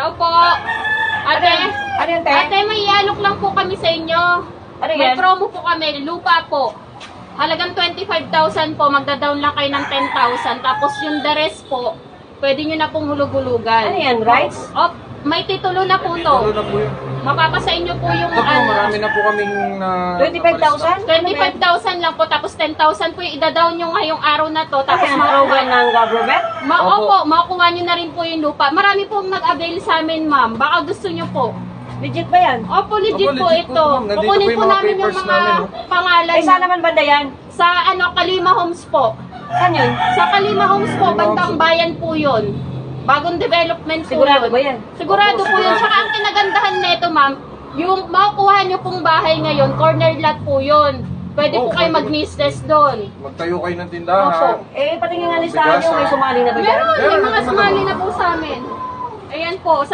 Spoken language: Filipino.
Tao po. Ate, Ano yan, te? ate, may ialok lang po kami sa inyo. Ano May yan? promo po kami, lupa po. Halagang 25,000 po, magda-down lang kayo ng 10,000. Tapos yung the rest po, pwede nyo na pong hulug-hulugan. Ano yan, rights? May titulo na po to. Ano na po yun? Mapapasa inyo po yung Ito po, marami na po kaming 25,000? 25,000 lang po, tapos 10,000 po yung ida-down nyo ngayong araw na to. Ano Tapos yan, program ng government? Opo. Opo, makukuha nyo na rin po yung lupa. Marami pong nag-avail sa amin, ma'am. Baka gusto nyo po. Legit ba yan? Opo, legit Opo, po legit po, ito. ma'am. Nandito Kukunin po po yung mga namin yung papers mga namin, oh. pangalan Ay, saan naman banda yan? sa Kalima Homes po. Saan yun? Sa Kalima Homes po, Kalima bandang Homes. bayan po yun. Bagong development po Sigurado yun. ba yan? Sigurado Opo, po yun. sigurado Tsaka po. ang kinagandahan nito, ma'am, yung makukuha nyo pong bahay ngayon, corner lot po yun. Pwede po Oh, kayo pwede. mag-business doon. Magtayo kayo ng Opo. tindahan. Eh, patingin nga listahan nyo, may sumali na ba dyan? Meron, may Meron mga naman sumali na po sa amin. Ayan po.